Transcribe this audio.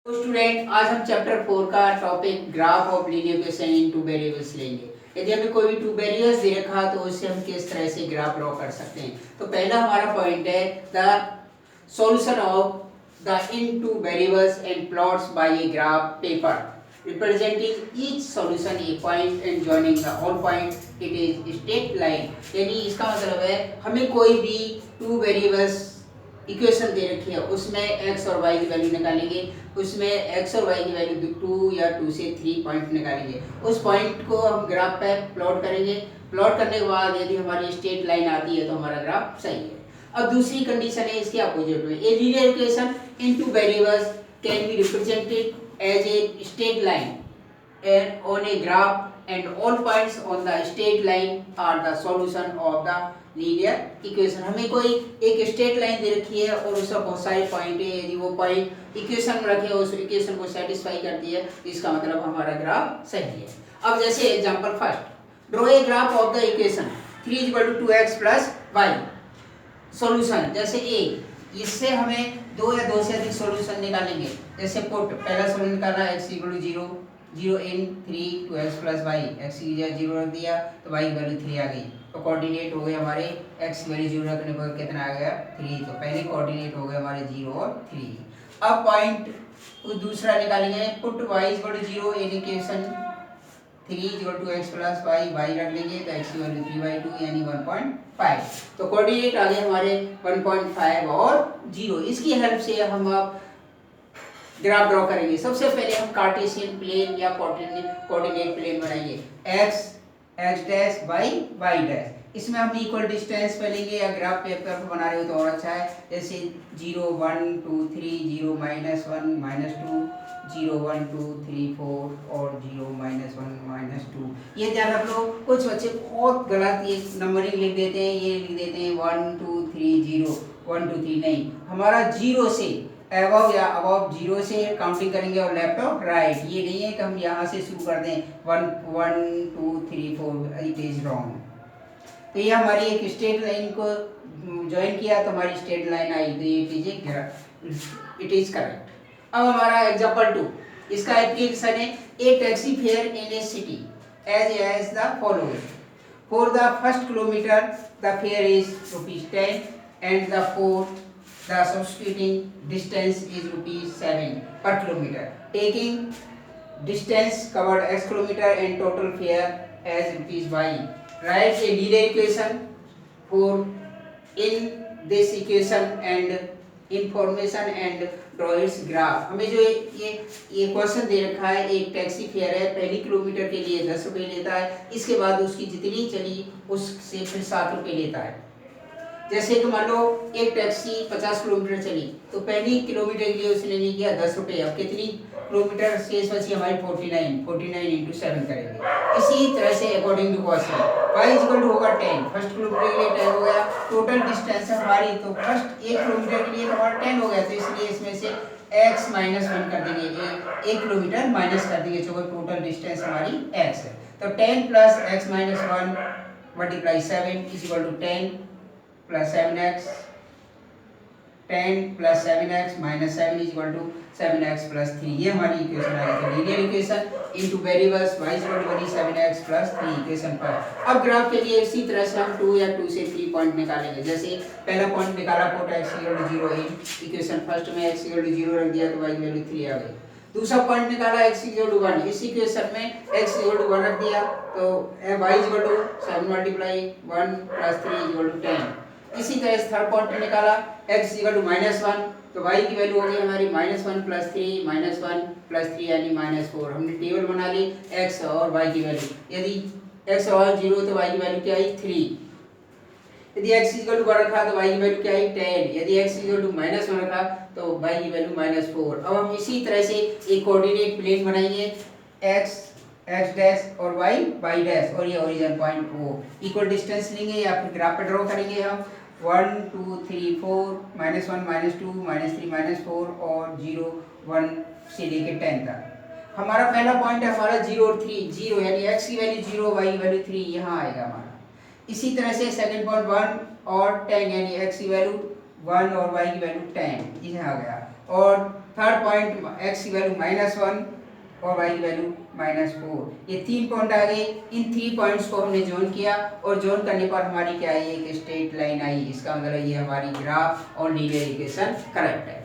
तो स्टूडेंट आज हम चैप्टर 4 का topic graph of linear equation in two variables लेंगे। यदि हमें कोई भी टू वेरिएबल्स दे रखा तो उससे हम किस तरह से ग्राफ ड्रॉ कर सकते हैं। तो पहला हमारा पॉइंट है the solution of the in two variables and plots by a graph paper representing each solution a point and joining the all point it is straight line. यानी इसका मतलब है हमें कोई भी टू वेरिएबल्स इक्वेशन दे रखी है उसमें x और y की वैल्यू निकालेंगे, उसमें x और y की वैल्यू 2 या 2 से 3 पॉइंट निकालेंगे। उस पॉइंट को हम ग्राफ पे प्लॉट करेंगे। प्लॉट करने के बाद यदि हमारी स्ट्रेट लाइन आती है तो हमारा ग्राफ सही है। अब दूसरी कंडीशन है इसके अपोजिट में, a linear equation in two variables can be represented as a straight line and on a graph and all points on the straight line are the solution of the linear equation। हमें कोई एक straight line दे रखी है और उसका बहुत सारे point है, यदि वो पॉइंट इक्वेशन में रखे उस इक्वेशन को सेटिस्फाई करती है इसका मतलब हमारा ग्राफ सही है। अब जैसे example first, draw a graph of the equation 3 = 2x + y। Solution जैसे ए, इससे हमें दो या दो से अधिक सॉल्यूशन निकालेंगे। जैसे पुट पहला सॉल्यूशन निकाला x = 0 0 in 3 2x + y, x की जगह 0 रख दिया तो y की वैल्यू 3 आ गई। तो कोऑर्डिनेट हो गए हमारे x की वैल्यू 0 रखने पर कितना आ गया 3। तो पहले कोऑर्डिनेट हो गए हमारे 0 और 3। अब पॉइंट दूसरा निकालेंगे, put y = 0 in equation 3 = 2x + y, y रख लेंगे तो x की वैल्यू 3/2 यानी 1.5। तो कोऑर्डिनेट आ गए हमारे 1.5 और 0। इसकी हेल्प से हम अब ग्राफ ड्रॉ करेंगे। सबसे पहले हम कार्टेशियन प्लेन या कोऑर्डिनेट प्लेन बनाएंगे, x डैश y डैश। इसमें हम इक्वल डिस्टेंस पे लेंगे या ग्राफ पेपर पर बना रहे हो तो और अच्छा है। जैसे 0 1 2 3 0 -1 -2 0 1 2 3 4 और 0 -1 -2। ये ध्यान रख लो, कुछ बच्चे बहुत गलत ये नंबरिंग लिख देते हैं, ये लिख देते हैं 1 2 3 0 1 2 3। नहीं, हमारा 0 से अबव या अबव 0 से काउंटिंग करेंगे और लेफ्ट और राइट। ये नहीं है कि हम यहाँ से शुरू कर दें 1 1 2 3 4, इट इज रॉन्ग। तो ये हमारी एक स्ट्रेट लाइन को ज्वाइन किया तो हमारी स्ट्रेट लाइन आई, तो इट इज करेक्ट। अब हमारा एग्जांपल 2, इसका एप्लीकेशन है a taxi fare in a city as the following. For the first kilometre the fare is ₹10 and the substituting distance is ₹7 per kilometer, taking distance covered x kilometer and total fare as ₹y। Write a linear equation for in this equation and information and draw its graph। हमें जो ये question दे रखा है, एक taxi fare है, पहली kilometre के लिए 10 रुपये लेता है, इसके बाद उसकी जितनी चली उससे फिर 7 रुपये लेता है। जैसे कि मान लो एक टैक्सी 50 किलोमीटर चली तो पहली किलोमीटर के लिए उसने नहीं किया 10 रुपये। अब कितनी किलोमीटर शेष बची हमारी 49 इंटू 7 करेंगे। इसी तरह से अकॉर्डिंग टू क्वेश्चन y होगा 10, फर्स्ट किलोमीटर के लिए 10 हो गया। टोटल डिस्टेंस हमारी तो फर्स्ट 1 किलोमीटर के लिए तो हमारा 10 हो गया, तो इसलिए इसमें से x - 1 कर देंगे, 1 किलोमीटर माइनस कर देंगे, जो टोटल डिस्टेंस हमारी x है। तो 10 + x - 1 × 7 = 10 + 7x, 10 + 7x - 7 = 7x + 3। ये हमारी इक्वेशन आ गई। Linear equation in two variables y = 7x + 3 equation पर। अब ग्राफ के लिए इसी तरह से हम 2 या 2 से 3 पॉइंट निकालेंगे। जैसे पहला पॉइंट निकाला, put x = 0 in equation first में x = 0 रख दिया तो y की वैल्यू 3 आ गई। दूसरा पॉइंट निकाला x = 1, इस इक्वेशन में x = 1 रख दिया तो y = 7 × 1 + 3 = 10। इसी तरह से थर्ड पॉइंट निकाला, x = -1 तो y की वैल्यू हो गई हमारी -1 + 3 -1 + 3 यानी -4। हमने टेबल बना ली x और y की वैल्यू। यदि x और 0 तो y की वैल्यू क्या आई 3। यदि x = 1 रखा तो y की वैल्यू क्या आई 10। यदि x = -1 रखा तो y की वैल्यू -4। अब हम इसी तरह से एक कोऑर्डिनेट प्लेन बनाएंगे, x डैश और y डैश और ये ओरिजिन पॉइंट वो इक्वल डिस्टेंस लेंगे या फिर ग्राफ पे ड्रॉ करेंगे हम 1 2 3 4 -1 -2 -3 -4 और 0 1 से लेके 10 तक। हमारा पहला पॉइंट है हमारा 0 और 3, 0 यानी x की वैल्यू 0 y की वैल्यू 3 यहाँ आएगा हमारा। इसी तरह से सेकंड पॉइंट 1 और 10 यानी x की वैल्यू 1 और y की वैल्यू 10 यहाँ आ गया। और थर्ड पॉइंट x की वैल्यू -1 और y की वैल्यू -4। ये 3 पॉइंट आ गए। इन 3 पॉइंट्स को हमने जोन किया और जोन करने पर हमारी क्या आई, एक स्ट्रेट लाइन आई। इसका मतलब ये हमारी ग्राफ और लीनियर इक्वेशन करेक्ट है।